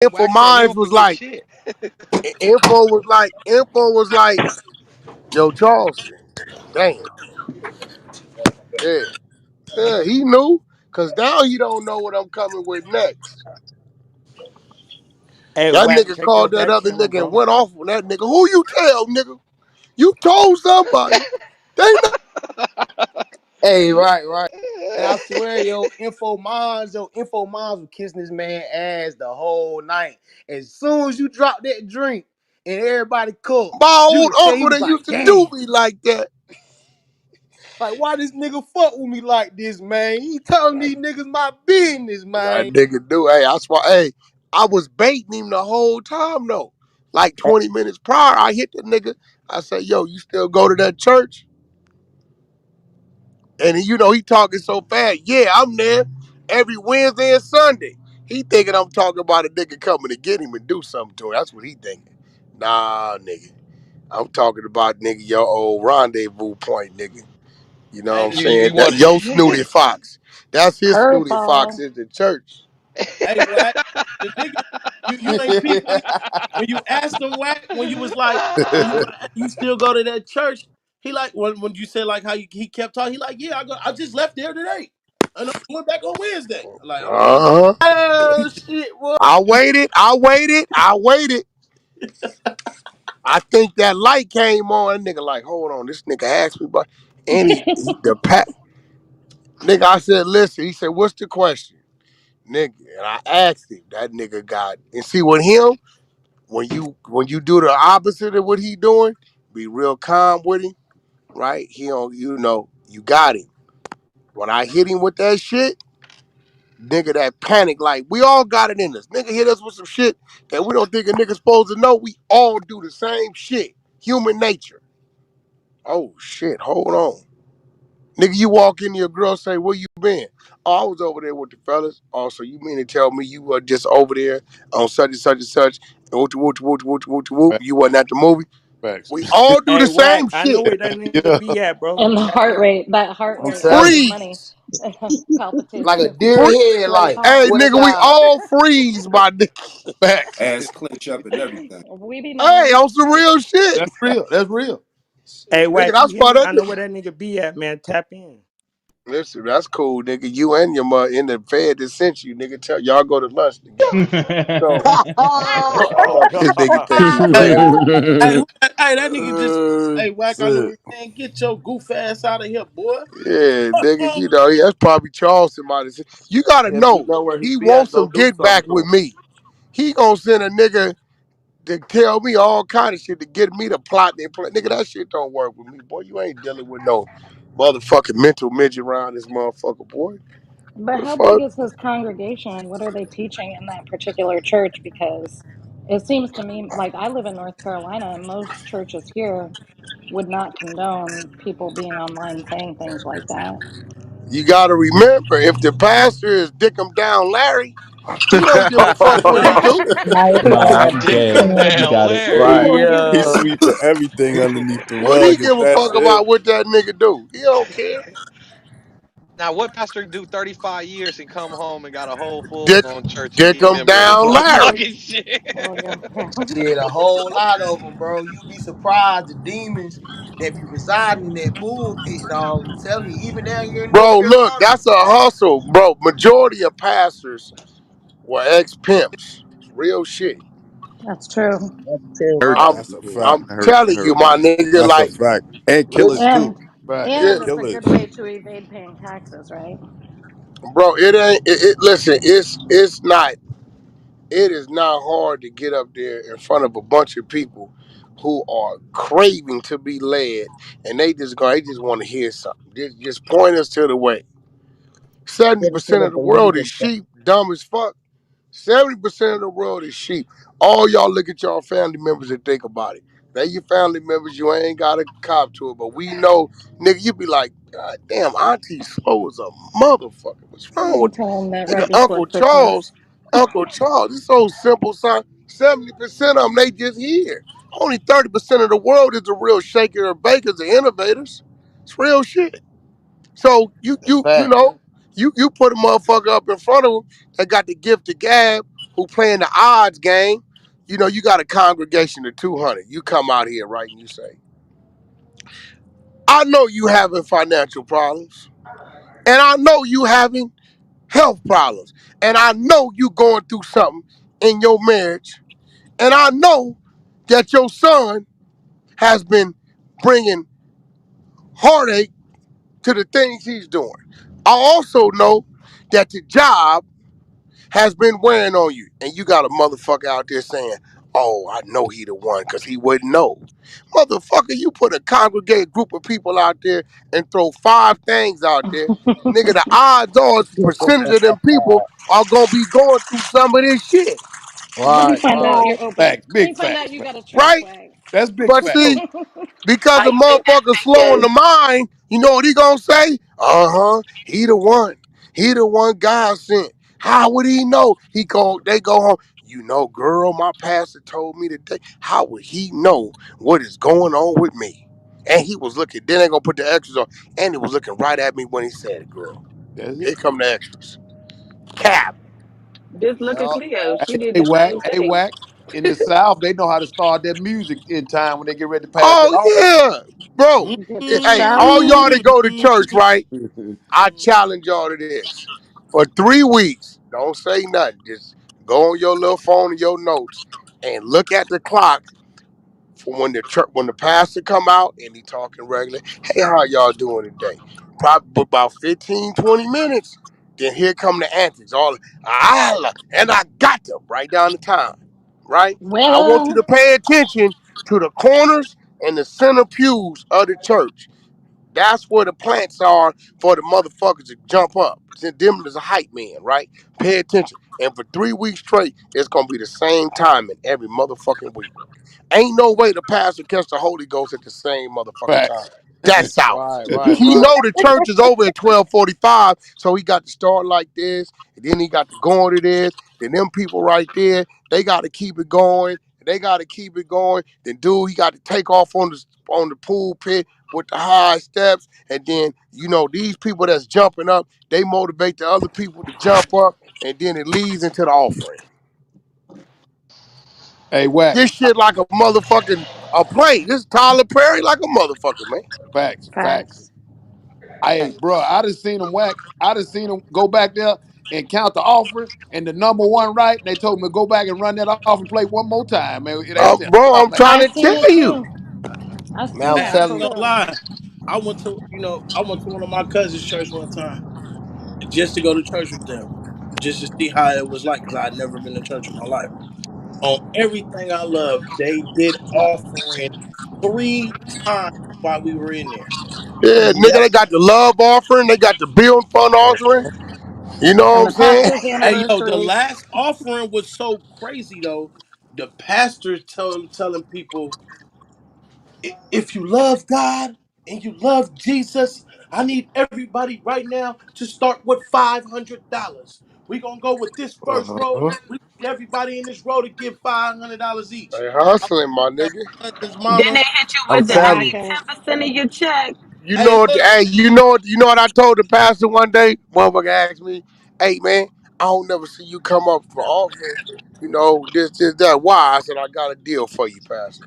Info Wax said he Minds don't was forget like, shit. Info was like, yo, Charleston, damn, yeah, yeah, he knew, cause now he don't know what I'm coming with next. Hey, That Wack, nigga check your called that back other channel, nigga and bro. went off on that nigga. Who you tell, nigga? You told somebody. They know. Hey, right. And I swear, Info Moms was kissing this man ass the whole night. As soon as you drop that drink and everybody cooked, My you old could tell he uncle was that like, used to do damn. me like that. Like, why this nigga fuck with me like this, man? He telling these niggas my business, That man. nigga do. Hey, I swear. Hey, I was baiting him the whole time though. Like 20 minutes prior, I hit the nigga. I said, "Yo, you still go to that church?" And he talking so fast. Yeah, I'm there every Wednesday and Sunday. He thinking I'm talking about a nigga coming to get him and do something to him. That's what he thinking. Nah, nigga. I'm talking about nigga your old rendezvous point, nigga. You know what Hey, I'm You saying? That want yo Snooty Fox. That's his Snooty Fox Curveball. is the church. hey, Wack, the nigga, you ain't peep when you asked him, Wack, when you was like, when you still go to that church, he like when you said like how he kept talking, he like, yeah, I just left there today. And I'm going back on Wednesday. I'm like, oh, Uh-huh. oh shit, boy. I waited. I think that light came on. That nigga like, hold on, this nigga asked me about, and the pack. Nigga, I said, listen. He said, what's the question, nigga? And I asked him. That nigga got, and see with him, when you do the opposite of what he doing, be real calm with him, right? He don't, you got him. When I hit him with that shit, nigga, that panic, like we all got it in us. Nigga hit us with some shit that we don't think a nigga supposed to know. We all do the same shit. Human nature. Oh shit, hold on. Nigga, you walk in, your girl say, where you been? Oh, I was over there with the fellas. Oh, so you mean to tell me you were just over there on such and such and such, and whoop, Facts. you wasn't at the movie? Facts. We all do Hey, the Wack, same I know shit. where that nigga Yeah. be at, bro. And the Tap heart in. rate, that heart I'm rate telling you. costs money. Freeze. Like a Palpitations deer Free. really headlight. Hey, hard. Swear to nigga, we God. all freeze, my nigga. Facts. Ass clench up and everything. We be Hey, knowing. on some real shit. That's real. That's real. Hey, Nigga, Wack, you that's hear why me? that I know where that nigga be at, man. Tap in. Listen, that's cool, nigga. You and your mother in the Fed that sent you, nigga. Tell y'all go to lunch together. So Oh this nigga God. think he Hey, playing with me. hey, that nigga just hey Wack, I know Shit. it, man. Get your goof ass out of here, boy. Yeah, nigga, that's probably Charleston might have said. You gotta If you know, know where he he be wants at, go some do get something back to with him. me. He gonna send a nigga to tell me all kind of shit to get me to plot and play. Nigga, that shit don't work with me, boy. You ain't dealing with no motherfucking mental midget around this motherfucker, boy. But The how big fuck? is his congregation and what are they teaching in that particular church? Because it seems to me like I live in North Carolina and most churches here would not condone people being online saying things like that. You gotta remember, if the pastor is dick 'em down Larry, he don't give a fuck what he do. Right, Nah, right. I'm Dick dead. him Yeah. You down, got it. Larry. Right. Boy. He's Yeah. sweeping everything underneath the What he rug, if give a that's fuck him. about what that nigga do? He don't care. Now, what pastor do 35 years and come home and got a whole full Dick, blown church and dick be 'em members down about Larry. talking shit? Oh yeah. Shit, a whole lot of them, bro. You be surprised the demons that be residing in that pulpit, dog. I'm telling you, even down here in North Bro, look, Carolina. that's a hustle, bro. Majority of pastors were ex pimps. Real shit. That's true. That's true. Heard I'm that's a Yeah. fact. I'm I telling you, heard my that. nigga. That's a Like, fact. And killers listen, too. And Facts. yeah, and it's a good Killers. way to evade paying taxes, right? bro. It ain't. Listen, It is not hard to get up there in front of a bunch of people who are craving to be led, and they just want to hear something. Just point us to the way. Seventy Get it to percent the of the world is believing. sheep, dumb as fuck. 70% of the world is sheep. All y'all look at y'all family members and think about it. They your family members, you ain't got to cop to it. But we know, nigga, you be like, God damn, Auntie Slow is a motherfucker. What's wrong You with tell them that nigga record Uncle split Christmas. Charles? Uncle Charles, it's so simple, son. 70% of them, they just here. Only 30% of the world is the real shaker and bakers and innovators. It's real shit. So you you you Fact. know you put a motherfucker up in front of them that got the gift of gab, who playing the odds game. You know, you got a congregation of 200. You come out here, right, and you say, I know you having financial problems, and I know you having health problems, and I know you going through something in your marriage, and I know that your son has been bringing heartache to the things he's doing. I also know that the job has been wearing on you, and you got a motherfucker out there saying, "Oh, I know he the one," because he wouldn't know. Motherfucker, you put a congregate group of people out there and throw 5 things out there, nigga. The odds are, percentage of them people are gonna be going through some of this shit, Let me Right, find out right. you're open. Facts, Let me big find facts, out you man. got a church right? swag. That's big But facts. see, because How a you think motherfucker slow in that the mind, you know what he gonna say? He the one. He the one God sent. How would he know? They go home. You know, girl, my pastor told me today. How would he know what is going on with me? And he was looking, then they gonna put the extras on. And he was looking right at me when he said it, girl. That's Here it. come the extras. Cap. Just look at Yeah. Cleo. She did Hey, the whack. same Hey, thing. whack. In the South, they know how to start their music in time when they get ready to pass that Oh offering. yeah. Bro, Get the hey, shout all y'all out. that go to church, right? I challenge y'all to this. For 3 weeks, don't say nothing. Just go on your little phone and your notes and look at the clock for when the pastor come out and he talking regular. Hey, how y'all doing today? Probably about 15, 20 minutes. Then here come the antics. All and I got them right down the time. Right? I want you Well, to pay attention to the corners and the center pews of the church. That's where the plants are for the motherfuckers to jump up. Them is a hype man, right? Pay attention. And for 3 weeks straight, it's gonna be the same timing every motherfucking week. Ain't no way the pastor catch the Holy Ghost at the same motherfucking time. Facts. That's out. Right, right, He right. know the church is over at 12:45, so he got to start like this, and then he got to go on to this. Then them people right there, they got to keep it going. They got to keep it going. Then dude, he got to take off on the pool pit with the high steps, and then these people that's jumping up, they motivate the other people to jump up, and then it leads into the offering. Hey, whack. This shit like a motherfucking a play. This is Tyler Perry like a motherfucker, man. Facts, facts. facts. Hey, bro, I done seen them whack. I done seen them go back there and count the offering and the number one right. They told me to go back and run that off and play one more time, man. They said, Bro, oh, I'm man. trying I to seen tell it you. too. I Man, seen I'm Hey, that I for ain't telling gonna you. real. lie. I went to one of my cousin's church one time just to go to church with them, just to see how it was like, because I had never been to church in my life. On everything I love, they did offering 3 times while we were in there. Yeah, nigga, Yep. they got the love offering, they got the build fund offering. You know what And I'm the saying? pastor's Hey, yo, the anniversaries. last offering was so crazy though. The pastor telling people, if you love God and you love Jesus, I need everybody right now to start with $500. We're gonna go with this first row. Uh-huh. We need everybody in this row to give $500 each. They I hustling, my at nigga. my cousin's Then mama. they hit you I'm with the I telling you. need Whackers. 10% of your check. Hey, look. Hey, you know what I told the pastor one day? Motherfucker asked me, hey man, I don't never see you come up for offering. This, that. Why? I said, I got a deal for you, Pastor.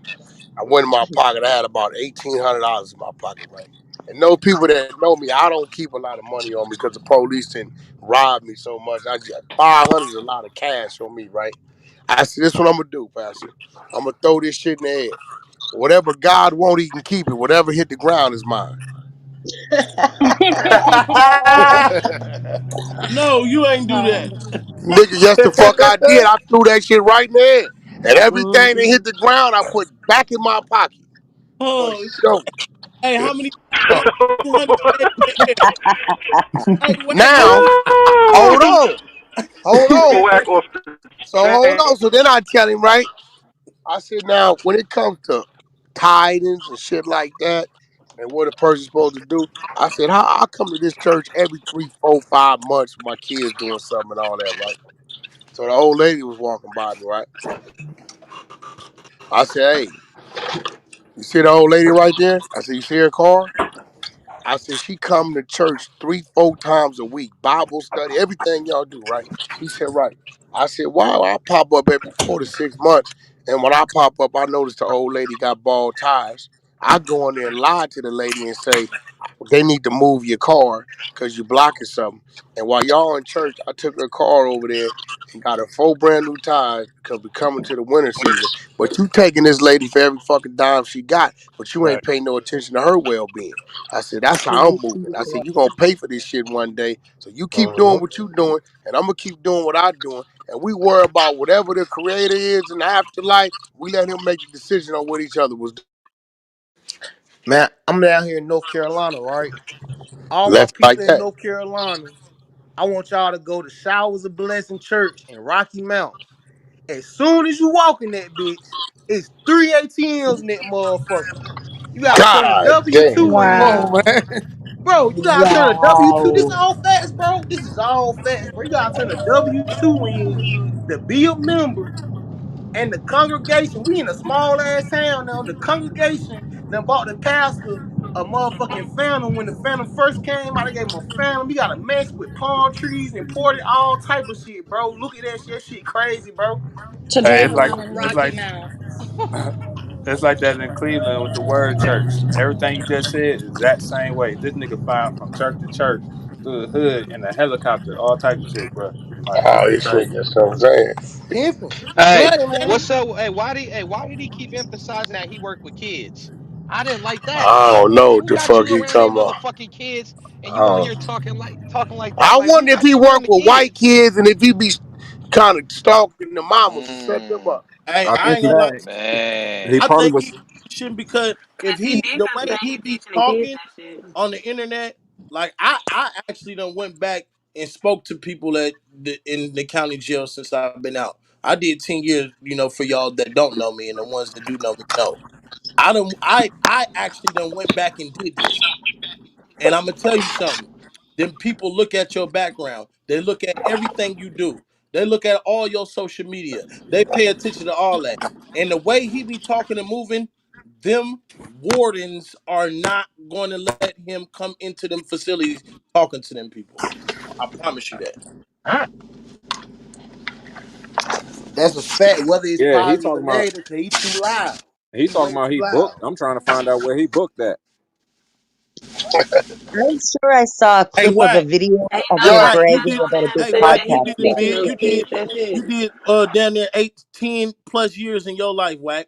I went in my pocket. I had about $1,800 in my pocket, right? And those people that know me, I don't keep a lot of money on me because the police didn't rob me so much. 500 is a lot of cash on me, right? I said, this is what I'm gonna do, Pastor. I'm gonna throw this shit in the air. Whatever God won't, He can keep it. Whatever hit the ground is mine. No, you ain't do that. um, Nigga, yes, the fuck I did. I threw that shit right in there. And everything that hit mm-mm. the ground, I put back in my pocket. For Oh, sure. hey, how many? How many 200 stayed in the air? Hey, wait, how Now, many? hold on. Hold on. Whack off the So hold chain. on. So then I tell him, right? I said, now, when it comes to tidings and shit like that, and what a person's supposed to do, I said, I come to this church every 3, 4, 5 months with my kids doing something and all that, right? So the old lady was walking by me, right? I said, hey, you see the old lady right there? I said, you see her car? I said, she come to church 3-4 times a week, Bible study, everything y'all do, right? He said, right. I said, wow, I pop up every 4 to 6 months. And when I pop up, I noticed the old lady got bald tires. I go in there and lie to the lady and say, they need to move your car because you're blocking something. And while y'all in church, I took her car over there and got her 4 brand new tires because we're coming to the winter season. But you taking this lady for every fucking dime she got, but you ain't Right. paying no attention to her well-being. I said, that's how I'm moving. I said, you going to pay for this shit one day. So you keep doing Mhm. what you doing, and I'm going to keep doing what I'm doing. And we worry about whatever the creator is in the afterlife. We let him make the decision on what each other was doing. Man, I'm down here in North Carolina, right? All my Left like people in that. North Carolina, I want y'all to go to Showers of Blessing Church in Rocky Mount. As soon as you walk in that bitch, it's 3 ATMs in that motherfucker. You gotta turn a God damn. W-2 Come in. on, Wow. man. Bro, you gotta turn a W-2. This Wow. all facts, bro. This is all facts, bro. You gotta turn a W-2 in to be a member. And the congregation, we in a small ass town now. The congregation then bought the pastor a motherfucking phantom. When the phantom first came out, they gave him a phantom. We got a mess with palm trees and ported all type of shit, bro. Look at that shit. That shit crazy, bro. To Hey, drive around in it's Rocky like Mount. it's like that in Cleveland with the word church. Everything you just said is that same way. This nigga flying from church to church through the hood in a helicopter, all type of shit, bro. Like this Oh, shit this shit, crazy. that's what I'm saying. Pimping. Hey, Bloody, man. what's up? Why did he keep emphasizing that he worked with kids? I didn't like that. I don't know what Who the got fuck you he around these talking about. motherfucking kids and you on Oh. here talking like that? I Like who wonder if got he you around worked the with white kids? kids and if he be kind of stalking the mamas to set them Mm, up. Hey, I I think ain't gonna lie. he man. I probably think was. he shouldn't because if He he did the come way saying he he was be teaching the kids talking that shit. on the internet, like I actually done went back and spoke to people in the county jail since I've been out. I did 10 years, for y'all that don't know me and the ones that do know me know. I actually done went back and did this. And I'm gonna tell you something. Then people look at your background. They look at everything you do. They look at all your social media. They pay attention to all that. And the way he be talking and moving, them wardens are not going to let him come into them facilities talking to them people. I promise you that. That's a fact, whether it's Yeah, he positive or talking about. negative, because he too loud. He He way talking about too he loud. booked. I'm trying to find out where he booked that. I'm sure I saw a Hey, clip of a Wack. video Hey, of no, Hey, him Wack, Wack, he you bragging did. told about a him big Hey, Wack, you to podcast did stay thing. teaching big. those kids that You shit. did down there 8 to 10 plus years in your life, Wack.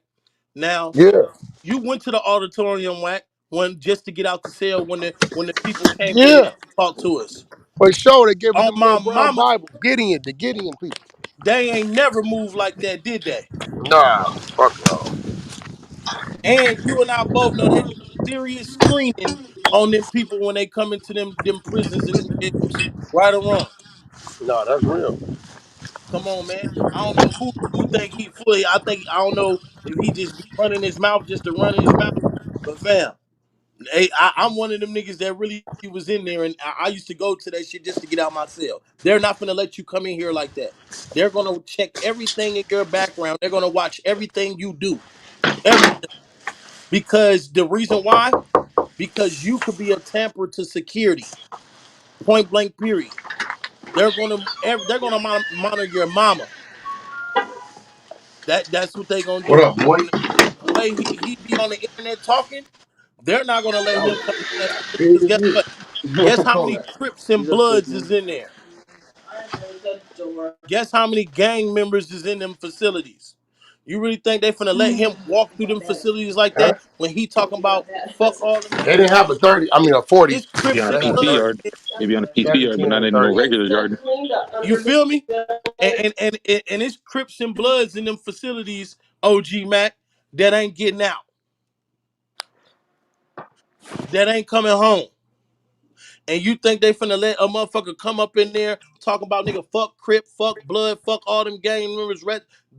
Now Yeah, you went to the auditorium, Wack, when just to get out the cell when the people came in there yeah. to talk to us. For sure, they gave us On them my little brown mama, Bibles. The Gideon people. they ain't never moved like that, did they? Nah, fuck no. And you and I both know they do serious screening on them people when they come into them prisons and them jails. Right or wrong? Nah, that's real. Come on, man. I don't know who think he fully. I don't know if he just be running his mouth just to run his mouth. But fam, hey, I'm one of them niggas that really was in there, and I used to go to that shit just to get out my cell. They're not gonna let you come in here like that. They're gonna check everything in your background. They're gonna watch everything you do, everything. Because the reason why, because you could be a tamper to security. Point blank. Period. They're gonna monitor your mama. That's what they gonna What do. up, boy? And the way he be on the internet talking, they're not gonna let him come in that facility. Big Because as guess you. what? Guess how many Crips and Bloods is in there? Guess how many gang members is in them facilities? You really think they finna let him walk through them facilities like Huh? that when he talking about fuck all them They didn't gangs? have a 30. I mean a 40. It's Be Crips on a and They had a PT Bloods. 30. yard, maybe on a PT yard, but 17 not and in no 30. regular yard. You feel me? And it's Crips and Bloods in them facilities, OG Mac, that ain't getting out, that ain't coming home. And you think they finna let a motherfucker come up in there talking about nigga fuck Crip, fuck blood, fuck all them gang members,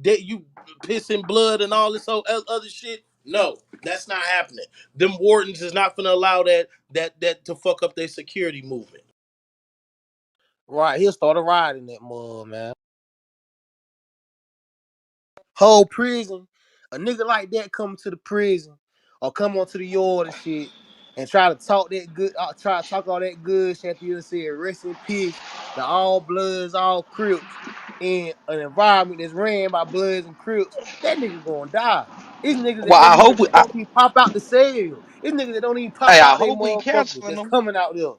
that you pissing blood and all this whole other shit? No, that's not happening. Them wardens is not finna allow that to fuck up their security movement. Right, he'll start a riot in that mud, man. Whole prison, a nigga like that coming to the prison or come onto the yard and shit. and try to talk that good, try to talk all that good shit after you done said rest in peace to all Bloods, all Crips in an environment that's ran by Bloods and Crips, that nigga gonna die. It's niggas that Well, I don't even hope we. that don't even pop out the cell. It's niggas that don't even pop Hey, I out they hope we motherfuckers canceling that's them. coming out there.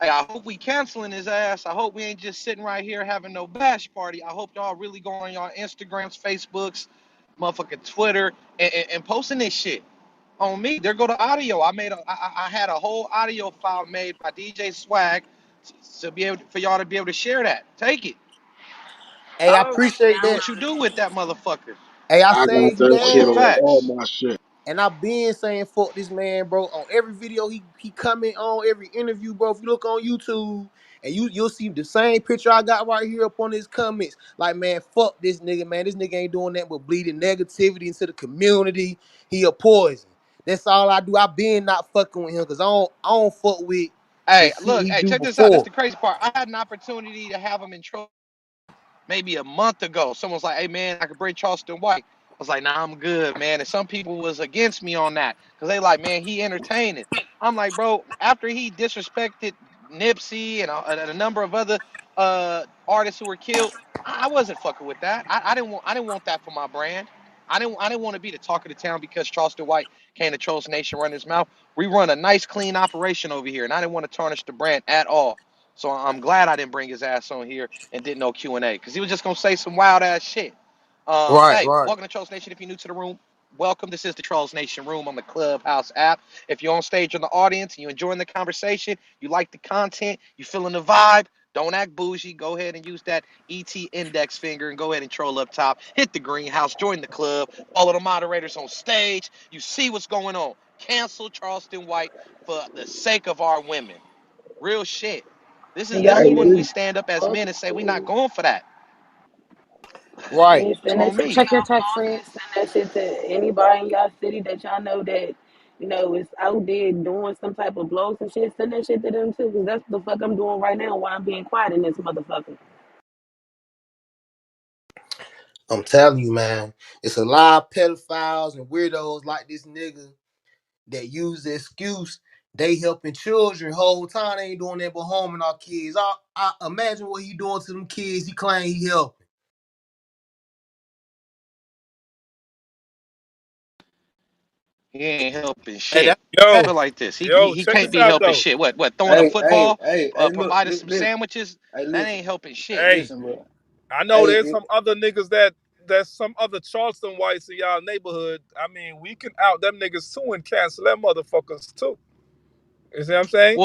Hey, I hope we canceling his ass. I hope we ain't just sitting right here having no bash party. I hope y'all really go on y'all Instagrams, Facebooks, motherfucking Twitter, and posting this shit on me. There go the audio. I had a whole audio file made by DJ Swag to be able for y'all to be able to share that. Take it. Hey, I appreciate Do that. what you do with that motherfucker. Hey, I I got saved you that Those are shit that. on all facts. my shit. And I been saying fuck this man, bro. On every video he comment on, every interview, bro. If you look on YouTube and you'll see the same picture I got right here up on his comments. Like, man, fuck this nigga, man. This nigga ain't doing that but bleeding negativity into the community. He a poison. That's all I do. I been not fucking with him because I don't fuck with the Hey, shit look, he hey, do check this out. That's before. the crazy part. I had an opportunity to have him in maybe a month ago. Someone's like, "Hey man, I could bring Charleston White." I was like, "Nah, I'm good, man." And some people was against me on that because they like, "Man, he entertaining." I'm like, "Bro, after he disrespected Nipsey and a number of other artists who were killed, I wasn't fucking with that. I didn't want that for my brand. I didn't want to be the talk of the town because Charleston White came to Trolls Nation run his mouth. We run a nice, clean operation over here, and I didn't want to tarnish the brand at all. So I'm glad I didn't bring his ass on here and did no Q&A because he was just gonna say some wild ass shit. Right, Hey, right. welcome to Trolls Nation. If you're new to the room, welcome. This is the Trolls Nation room on the Clubhouse app. If you're on stage in the audience and you're enjoying the conversation, you like the content, you feeling the vibe, don't act bougie. Go ahead and use that ET index finger and go ahead and troll up top. Hit the greenhouse, join the club, follow the moderators on stage. You see what's going on. Cancel Charleston White for the sake of our women. Real shit. This is And this y'all Hey, is need when to we stand up as men and say we're not fucking going for that. Right. and It's send that on shit me. to Check your y'all text bosses. reads. Send that shit to anybody in y'all city that y'all know that is out there doing some type of blogs and shit. Send that shit to them too, because that's what the fuck I'm doing right now while I'm being quiet in this motherfucker. I'm telling you, man. It's a lot of pedophiles and weirdos like this nigga that use the excuse they helping children whole time they ain't doing that but harming our kids. I imagine what he doing to them kids. He claim he helping. He ain't helping Hey, shit. that's Yo, Put it like this. He yo, he check can't this be out helping though. shit. What throwing a Hey, football, hey, hey, look, providing some sandwiches, hey, that listen, ain't helping shit. Hey, listen, bro. I know Hey, there's some other niggas there's some other Charleston whites in y'all neighborhood. I mean, we can out them niggas too and cancel them motherfuckers too. You see what I'm saying?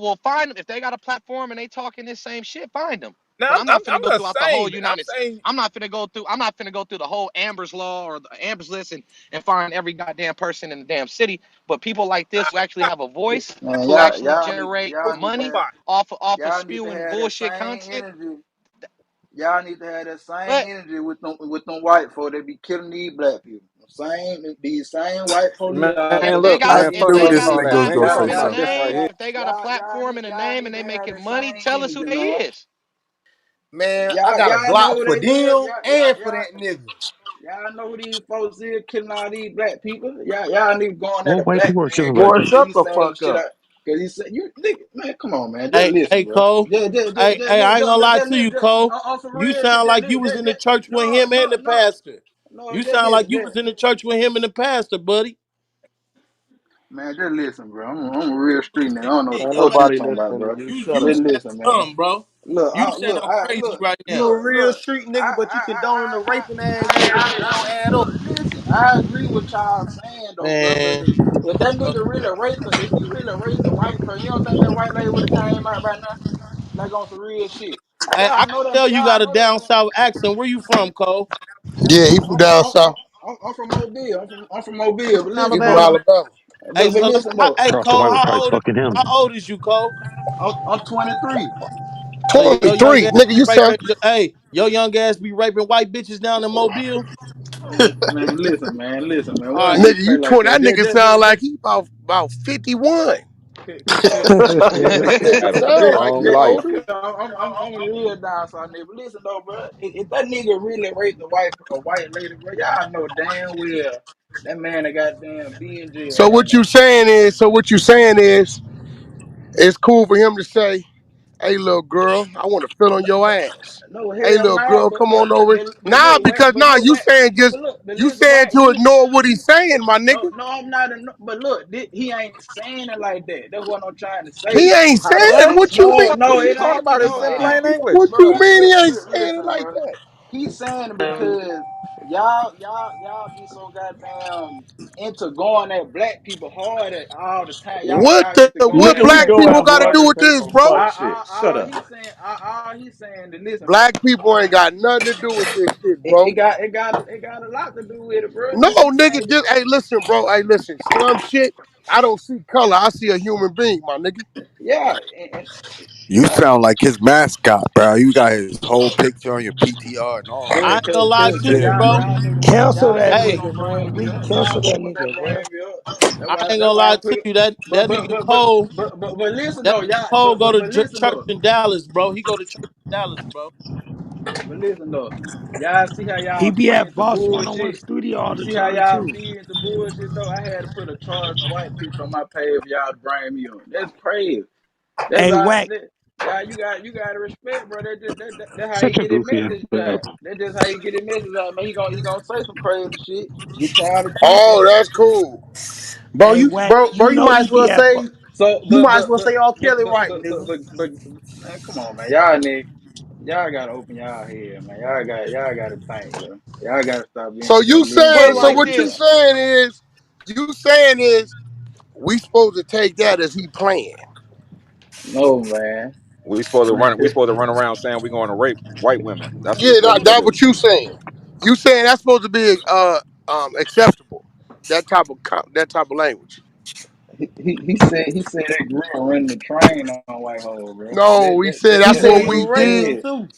We'll find them if they got a platform and they talking this same shit. Find them. Now But I'm not finna I'm go not throughout the whole saying I'm United. saying I'm not finna go through. I'm not finna go through the whole Amber's Law or the Amber's List and find every goddamn person in the damn city. But people like this who actually have a voice, man, who actually y'all generate need to money have, nobody. off of y'all need to spewing have that bullshit same content. energy. Y'all need to have that same But energy with them white folk that be killing these black people. These same white police Man, all if day. they look, got I a man, if agree fuck they with all, this got a all nigga that, was man. gonna Y'all platform say talking and a about something. this right name, here. if they got a platform and a name and they Y'all making the money, same tell us who energy, they bro. is. Man, I got a Y'all know block who for they is. them and for that nigga. Y'all know who these folks is killing all these black people. Y'all need to go on there to What white black people are man killing because black Boy, people? shut he the saying fuck shit up. out. Because he said, you nigga, man, come on, man. Just Hey, listen, bro. Cole. Hey, Just, I ain't gonna lie to you, Cole. on some You real shit. sound like you was in the church with No, him and the pastor. no, You just sound like listen. you was in the church with him and the pastor, buddy. Man, just listen, bro. I'm a real street nigga. I don't know what the Shit, Man, your fuck you nobody ass, talking about, listening bro. to you. Shut you up. Just sound listen, man. dumb, bro. Look, You sound crazy right now. You a real look. street nigga, but you condone the raping ass nigga. That don't add up, Listen. I agree with y'all saying though, bro. But man. if that nigga really if he really raped the white person, you don't think that white lady would have came out right now, like on some real shit? Hey, I can tell you got Y'all a know that. down south accent. Where you from, Cole? Yeah, he from down south. I'm from Mobile. I'm from Mobile. But From He listen from though. Alabama. Alabama. Hey, But so let me. listen though. Hey, Charleston Cole, White was probably fucking him. how old is you, Cole? I'm 23. Your young 23. ass Nigga, be you sound raping. Hey, your young ass be raping white bitches down in Mobile. Man, listen, man. We All don't right, need nigga, to play you like 20. that. That nigga sound like he about 51. Nigga Had a sound like long he life. older. I'm a real down south nigga. But listen though, bro. If that nigga really raped a white lady, bro, y'all know damn well. That man that goddamn be in jail So right what you now. saying is, it's cool for him to say, "Hey, little girl, I want to fill on your ass. No Hey, hell little nah, girl, come on over." but Nah, look, Wack, because but look, you Wack, saying but just look, but you listen, saying Wack, to ignore what he's saying, my nigga. no, I'm not, but look, he ain't saying it like that. That's what I'm trying to He say. ain't How the saying it. fuck? What you What the mean? No, fuck are no, you it talking ain't, about? It's no, in it plain ain't. English. What Bro, you mean he ain't saying it listen, like bro. that? He's saying it because y'all be so goddamn into going at black people hard at all the time. What Y'all get to Look what going at at we black black doing people people some got to hard. do fucking with this, people bro? folk shit. Shut up. All he's saying that listen, bro. Black people ain't got nothing to do with this shit, It, bro. it got it got it got a lot to do with it, bro. No, He nigga, saying just hey, listen, bro. Hey, listen, slum shit. I don't see color. I see a human being, my nigga. yeah, You sound like his mascot, bro. You got his whole picture on your PTR and all I that. ain't gonna lie to cause you, Yeah. bro. Cancel y'all that niggas Hey, gonna nigga, bring man. me Reek, up. cancel Y'all that niggas nigga, gonna bro. bring me up. I ain't That's gonna why lie I to put it. you. That But that nigga Cole, listen that though, nigga y'all. Cole go to Listen church though. in Dallas, bro. He go to church in Dallas, bro. But listen though. Y'all see how He y'all be feed at into Boss 101 bullshit. studio all You the see how time y'all too. feed into bullshit though. I had to put a Charleston White picture on my page for y'all to bring me on. That's crazy. That's Hey, all. Wack. Yeah, you got to respect, bro. That how he Such a get his goofy ass message up. out. That's just how he get his message out, man. He gonna say some crazy shit. Get y'all attention. Oh, that's cool. Bro, Hey, Wack. You you know might he as well be at. say So, you might as well say all Kelly right, nigga. man, come on, man. Y'all nigga, y'all gotta open y'all head, man. Y'all gotta think, bro. Y'all gotta stop being So so you lenient Put saying? it with So like this what you shit. this. saying is? You saying is we supposed to take that as he playing? No, man. We supposed to run around saying we going to rape white women. That's what we Yeah, supposed to that do. what you saying. You saying that's supposed to be acceptable. That type of language. He said that girl running the train on White Hole, bro. No, he said He that's That's said what he what was we he racist did. said. too.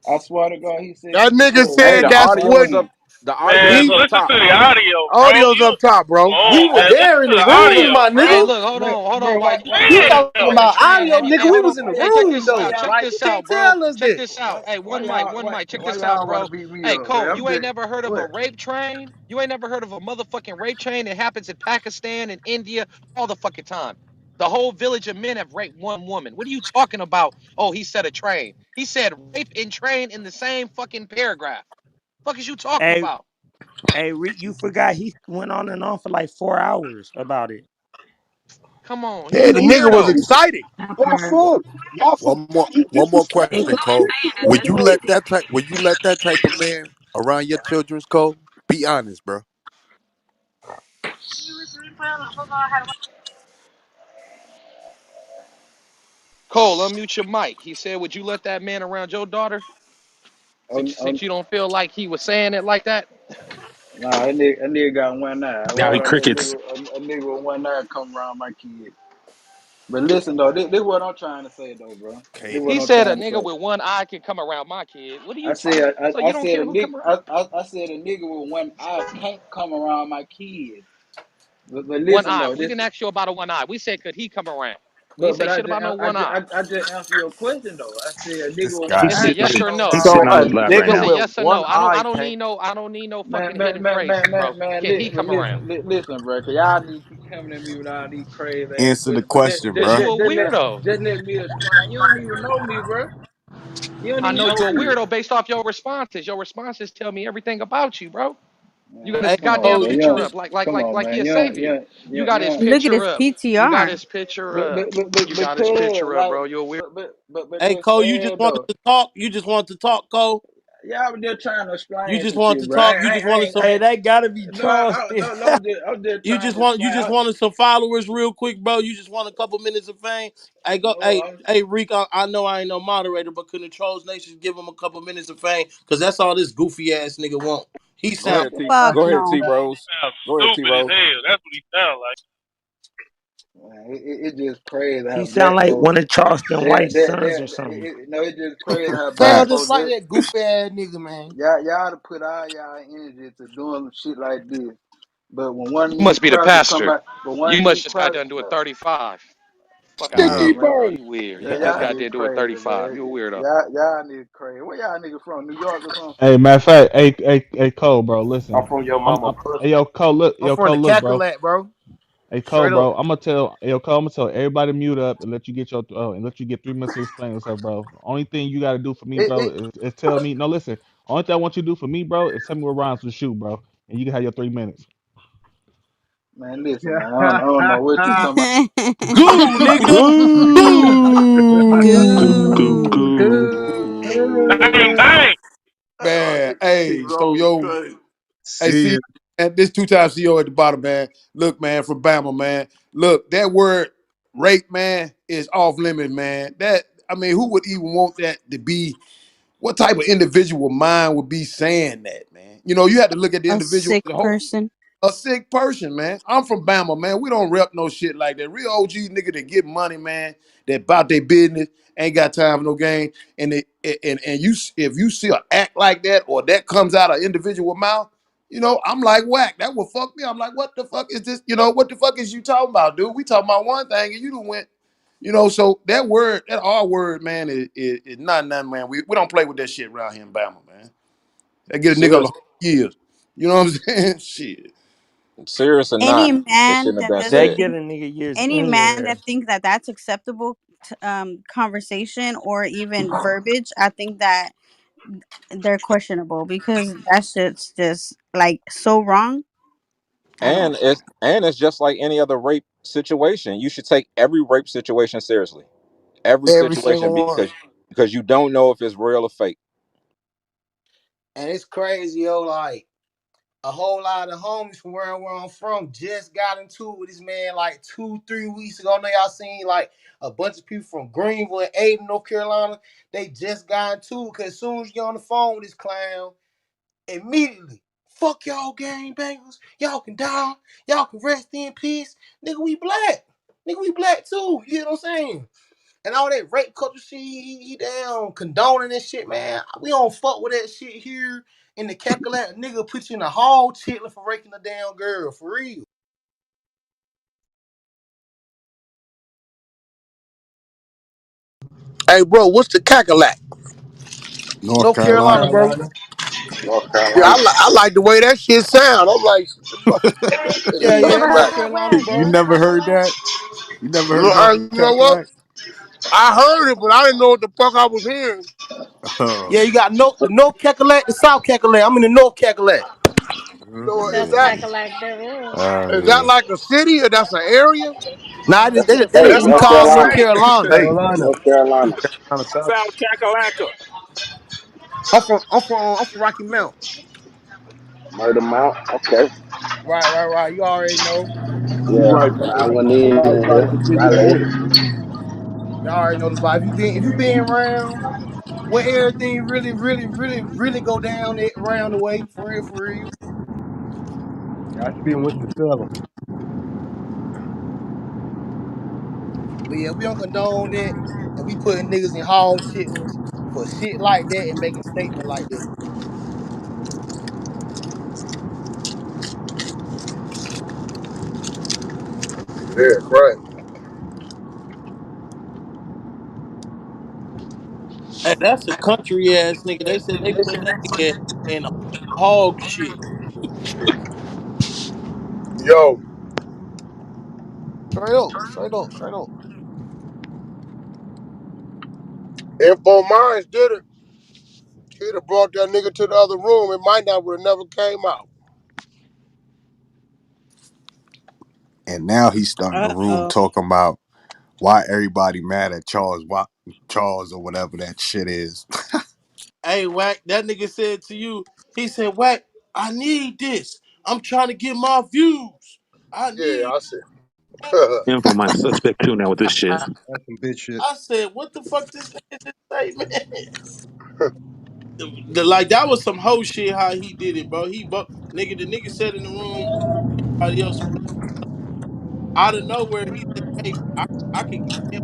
I swear to God, he said That she nigga told Hey, said the women that's audio what is up. only. The audio Man, is He up listen top. to the audio, bro. audio's You up top, bro. come we on, were man. Hey, Listen there in to the the but room, audio, my bro. Hey, nigga. look, hold on, White. You ain't You Wait saying talking nothing a about minute. the about train, audio, have you? nigga? Hey, We hold on. was in the why Hey, check room this though. out. Check y'all Like you this can't out, bro. tell us Check that. this why out. Hey, why one y'all mic. Check why this out, y'all want to bro. beat me Hey, up, man? Cole, I'm you ain't just never heard of a what? rape train? You ain't never heard of a motherfucking rape train that happens in Pakistan and India all the fucking time. The whole village of men have raped one woman. What are you talking about? Oh, he said a train. He said rape and train in the same fucking paragraph. Fuck is you talking Hey, about? hey, Reek. You forgot he went on and on for like 4 hours about it. Come on, he's Yeah, a the nigga was weirdo. excited. Okay. One more one more He question, kept Cole. saying Would you it. let that type of man around your children's Cole? Be honest, bro. Cole, unmute your mic. He said, would you let that man around your daughter? Oh, Since you don't feel like he was saying it like that? nah, that nigga got one eye. Why Now he would I let crickets. a nigga with one eye come around my kid? But listen though, this what I'm trying to say though, bro. This Can't what He I'm said a trying to nigga say. with one eye can come around my kid. What are I you talking? said So I, you I don't said care a who nigga come around? I said a nigga with one eye can't come around my kid. But One listen eye. though, We this didn't ask you about a one eye. We said could he come around? We ain't but say I shit just about no I one just, ай. I just answered your question though. I said a this nigga with guy one He It's a eye should yes can't or come no. he's around sitting So my on a his kid. lap right It's nigga a now. with yes or one no. I eye don't can't. need no fucking hidden phrases, Man, bro. man, Can he come around? listen, bro. Cause y'all need to keep coming at me with all these crazy ass Answer the questions. But question, Cause bro. you a weirdo. just let me explain. You don't even know me, bro. You don't I even know know you a me. weirdo based off your responses. Your responses tell me everything about you, bro. You got Man, Hey, his come on, goddamn Cole, man. picture up, like like Come like on, like he man. a savior. You got You his don't. Look at picture his up. You got PTR. his picture But up. but but but, You but got his cuz picture up, like bro. You a weird. but hey, just Cole, you just saying wanted though. to talk. You just wanted to talk, Cole. Y'all was just trying to You explain just some wanted shit, to bro. talk. You just wanted some. Hey, that gotta be No, Charleston. I'm just trying to You explain. just wanted some followers real quick, bro. You just want a couple minutes of fame. Hey, go. No, Hey, Rick. I know I ain't no moderator, but can the Trolls Nation give him a couple minutes of fame? Cause that's all this goofy ass nigga want. He Go sound. ahead, T. Fuck Go ahead, no. T. Rose. Sounds Go ahead, T. stupid as Rose. hell. That's what he sound like. man, it just crazy how He sound black like folks. one of Charleston White's sons or something. No, it's just crazy how black Sound just folks Facts. like just that goofy ass nigga, man. y'all to put all y'all energy to doing shit like this. But when one of You these must be the crackers come pastor. out, but one You of must these just got crackers, done doing 35. Fuck out of Nah, here, Yeah. man. bro. bird. You weird. Yeah, You just y'all got niggas there doing crazy, 35. man. You a weirdo. Y'all niggas crazy. Where y'all niggas from? New York or something? Hey, matter of fact, hey, Cole, bro, I'm listen. from your mama pussy. Hey, yo, Cole, look, I'm yo, from the Cole, look, bro. Cackalack, bro. Hey, Cole, Straight up. bro, I'm gonna tell, hey, yo, Cole, I'm gonna tell everybody to mute up and let you get your, and let you get 3 minutes to explain yourself, bro. Only thing you gotta do for me, It, bro, it, is tell me. No, listen. Only thing I want you to do for me, bro, is tell me where rhymes with shoot, bro, and you can have your 3 minutes. man, listen, man. I don't know what you talking about. Goo, nigga. Goo. Goo. Good. Bang, bang. Man, Niggas hey, so always yo, crazy. hey, See see, ya. and this two-time CEO at the bottom, man. Look, man, from Bama, man. Look, that word rape, man, is off limit, man. That I mean, who would even want that to be? What type of individual mind would be saying that, man? You know, you have to look at the A individual sick as a whole. person. A sick person, man. I'm from Bama, man. We don't rep no shit like that. Real OG nigga that get money, man, that about their business, ain't got time for no game. And you if you see an act like that or that comes out of individual mouth, you know, I'm like whack. That would fuck me. I'm like, what the fuck is this? You know, what the fuck is you talking about, dude? We talking about one thing and you done went, you know, so that word, that R word, man, is not nothing, man. We don't play with that shit around here in Bama, man. That get a nigga Serious, 100 years. You know what I'm saying? Shit. serious or Any not, it man shouldn't have that been They doesn't said. get think, a nigga years any man anywhere. that thinks that that's acceptable conversation or even verbiage, I think that they're questionable because that shit's just like so wrong. I don't. And it's just like any other rape situation. You should take every rape situation seriously. Every Every situation single one. because you don't know if it's real or fake. And it's crazy, yo. Like, a whole lot of homies from where I'm from just got into it with this man like 2, 3 weeks ago. I know y'all seen like a bunch of people from Greenville and Aden, North Carolina. They just got into it because as soon as you get on the phone with this clown, immediately, fuck y'all gangbangers. Y'all can die. Y'all can rest in peace. Nigga, we black. Nigga, we black too. You know what I'm saying? And all that rape culture shit, he down condoning this shit, man. We don't fuck with that shit here in the calculator. Nigga put you in the hall chitlin for raping a damn girl, for real. Hey, bro, what's the cackalack? North North North Carolina, Carolina. bro. Carolina. North Yeah, Carolina. I like the way that shit sound. I'm like, what Yeah, You the yeah, never heard North cackalack? that Carolina, word? You bro. The never heard cackalack? that? You never heard You the know what? cackalack? I heard it, but I didn't know what the fuck I was hearing. Oh. Yeah, you got the North Cackalack, the South Cackalack. I'm in the North Cackalack. So The best cackalack there is. is that Yeah. like a city or that's an area? Nah, Hey, we North call North Carolina. Carolina. State. Carolina. North Carolina. Carolina South. South Chacalaca. I'm from Rocky Mount. Murder Mount. Okay. Right. You already know. You Yeah. right I by went in right by the here. Virginia Raleigh. border. Y'all already know the vibe. If you been around where everything really go down it around the way, for real. Yeah, I used to be in Winston-Salem. But yeah, we don't condone that, and we putting niggas in hall chitlins for shit like that and making statement like that. Yeah, right. And that's a country ass nigga. They said they put that nigga in hog shit. Yo, Straight up. Info Mines did it. He'd have brought that nigga to the other room. It might not would have never came out. And now he's starting the Uh room oh. talking about why everybody mad at Charles, Charles or whatever that shit is. Hey, Wack, that nigga said to you, he said, Wack, I need this. I'm trying to get my views. I Yeah, need I see. that. Info my suspect too now with this shit. That's some bitch shit. I said, what the fuck this nigga just say, man? Like, that was some hoe shit how he did it, bro. The nigga said in the room, everybody else, out of nowhere, he said, hey, I can get him.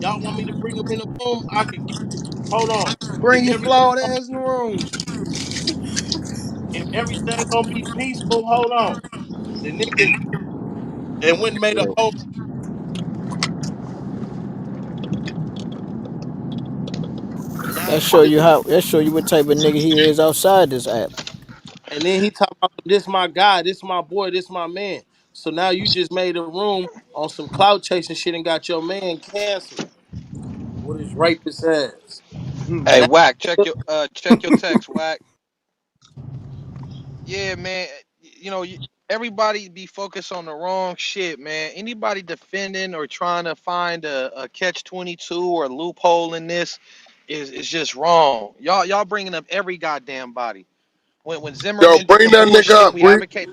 Y'all want me to bring him in the room? I can get hold on. If Bring your everything flawed gonna ass in the room. if everything gonna be peaceful, hold on. The nigga and went and made a Yeah, whole That show you what type of nigga he is outside this app. And then he talking about this my guy, this my boy, this my man. So now you just made a room on some clout chasing shit and got your man canceled with his rapist ass. Hey, And that, Whack, check your text, Whack. Yeah, man. You know, everybody be focused on the wrong shit, man. Anybody defending or trying to find a catch 22 or a loophole in this is just wrong. Y'all bringing up every goddamn body. When Yo, Zimmerman did bring the that nigga bullshit, up. we advocate.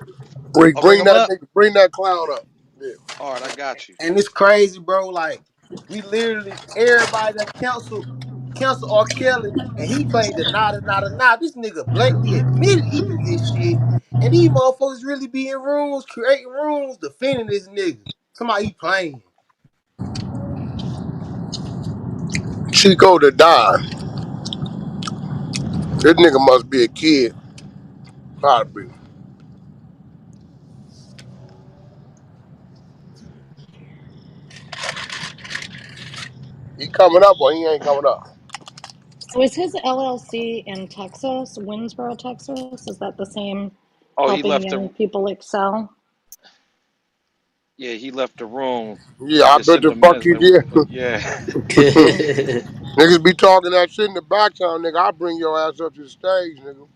I'll bring Bring him that up. nigga, bring that clown up. Yeah. All right, I got you. and it's crazy, bro. Like we literally everybody that cancel R. Kelly, and he claimed to nada. This nigga blatantly admitted he do this shit, and these motherfuckers really be in rooms, creating rooms, defending this nigga. Somebody he playing. Chico to die. This nigga must be a kid. Probably. He coming up or he ain't coming up? So is his LLC in Texas, Winsboro, Texas? Is that the same Oh, he helping left young the people excel? yeah, he left the room. Yeah, I I just bet sent the him a fuck message. he did. Yeah. Niggas be talking that shit in the back town, nigga. I bring your ass up to the stage, nigga.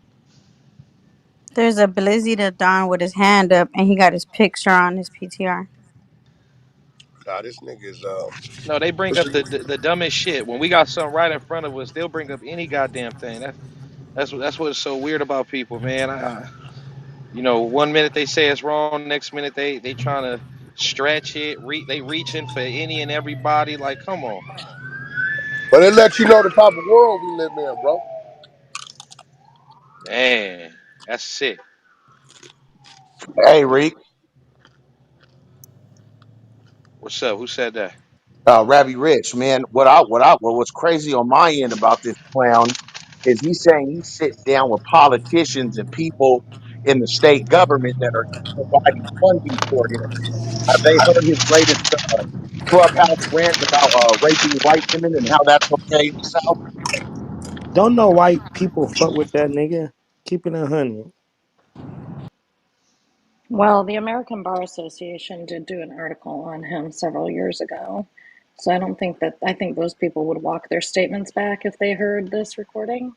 There's a Blizzy to Don with his hand up, and he got his picture on his PTR. Nah, this nigga is No, they bring up the dumbest shit. When we got something right in front of us, they'll bring up any goddamn thing. That's what's so weird about people, man. You know, one minute they say it's wrong, next minute they trying to stretch it. They reaching for any and everybody. Like, come on, but it lets you know the type of world we live in, bro. man, that's sick. Hey, Rick, What's up? Who said that? Ravi Rich, man. What was crazy on my end about this clown is he's saying he sits down with politicians and people in the state government that are providing funding for him. Have they heard his latest clubhouse rant about raping white women and how that's okay in the South? Don't know why people fuck with that nigga. Keep it 100. Well, the American Bar Association did do an article on him several years ago. So I don't think that, I think those people would walk their statements back if they heard this recording.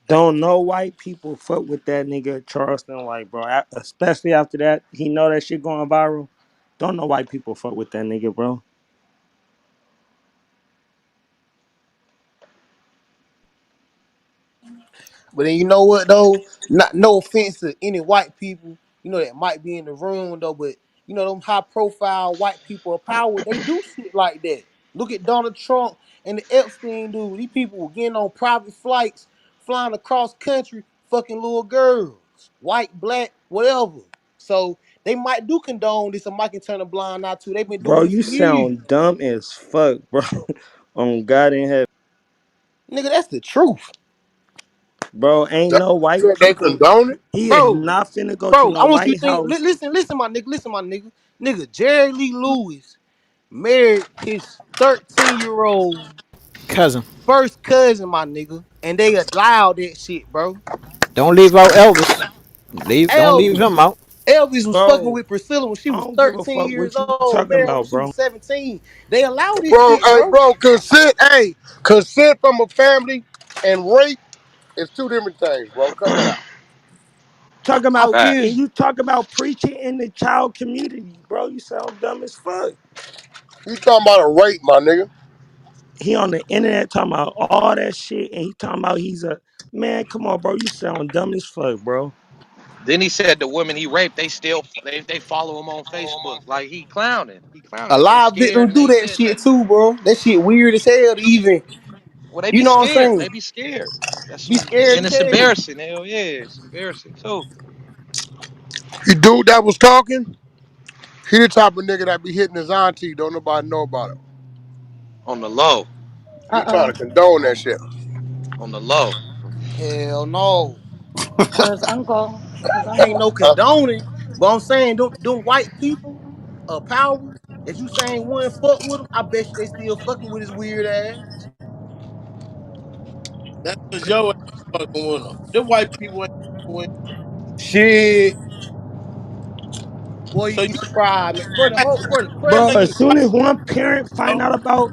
Don't know white people fuck with that nigga Charleston, like, bro. Especially after that, he know that shit going viral. Don't know white people fuck with that nigga, bro. But then you know what though? Not no offense to any white people, that might be in the room though, but them high profile white people of power, they do shit like that. Look at Donald Trump and the Epstein dude. These people were getting on private flights, flying across country, fucking little girls, white, black, whatever. So they might do condone this, and Mike can turn a blind eye to. They've been Bro, doing it you for years. sound dumb as fuck, bro. On God in heaven. Nigga, that's the truth. Bro, ain't That, no white they people. condone it? He is Bro, not finna go to bro, no I want you White to think. House. Listen, my nigga. Nigga, Jerry Lee Lewis married his 13-year-old Cousin. first cousin, my nigga, and they allowed that shit, bro. Don't leave out Elvis. Don't leave Elvis, him out. Elvis was fucking Bro, with Priscilla when she I was don't give a 13 fuck years what you old. talking Married her when about, she was bro. 17. They allow this Bro, shit, hey, bro. bro, consent from a family and rape is two different things, bro. Cut that out. Talking How about, and Facts. you talk about preaching in the child community, bro. You sound dumb as fuck. You talking about a rape, my nigga. He on the internet talking about all that shit, and he talking about he's a man. Come on, bro. You sound dumb as fuck, bro. Then he said the women he raped, they follow him on Facebook. Like he clowning. He a clowning. They lot of scared victims and do they that said shit that. too, bro. That shit weird as hell to even, Well, they you be know what I'm scared. saying? They be scared. That's Be scared and to it's tell you. embarrassing. Hell yeah, it's embarrassing too. You dude that was talking, he the type of nigga that be hitting his auntie, don't nobody know about it. On the low. He trying Uh-oh. to condone that shit. On the low. Hell no. Or his uncle. His Ain't uncle. no condoning. But I'm saying, them white people of power that you saying wouldn't fuck with them, I bet you they still fucking with his weird ass. That's because yo ain't fucking with them. Them white people ain't fucking with Shit, boy, him. you'd So be surprised, man. Bro, the hey, whole, bro, the you Bro, crazy think as thing, soon as one parent bro? find out about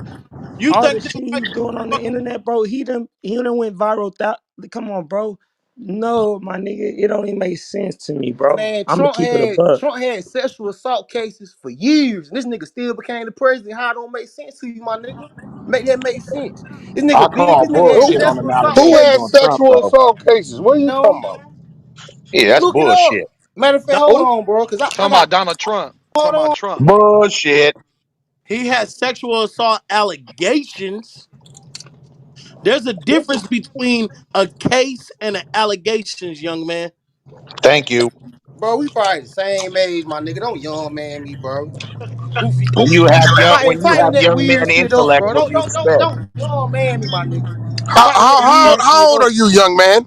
You all the think them shit white he's doing on the people internet, bro, he done went viral. Come on, bro. No, my nigga, it don't even make sense to me, bro. man, I'ma keep it a buck. Trump had sexual assault cases for years, and this nigga still became the president. How it don't make sense to you, my nigga? Make that make sense. This I nigga big. call This nigga had Who bullshit on sexual them assault who allegations had on cases. Trump sexual though. assault cases? What are you talking No, about? Yeah, that's look it up. bullshit. Matter of fact, hold who? on, bro, cause I Talking got about Donald Trump. hold Talking about on. Trump. Bullshit. He had sexual assault allegations. There's a difference between a case and an allegations, young man. Thank you. Bro, we probably the same age, my nigga. Don't young man me, bro. Goofy. When you Fighting have that young weird man shit up, intellect, bro. what do you expect? Don't young man me, my nigga. How Fighting how that how, weird shit how old up. are you, young man?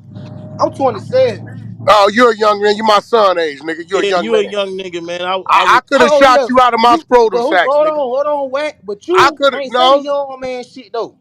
I'm 27. Oh, you're a young man. You're my son age, nigga. You're a Yeah, young you a man. young nigga, man. I I was could have Oh shot yeah, you out of my you. scrotum But sacks, nigga. hold on, whack. But I you could have ain't say no. young man shit though.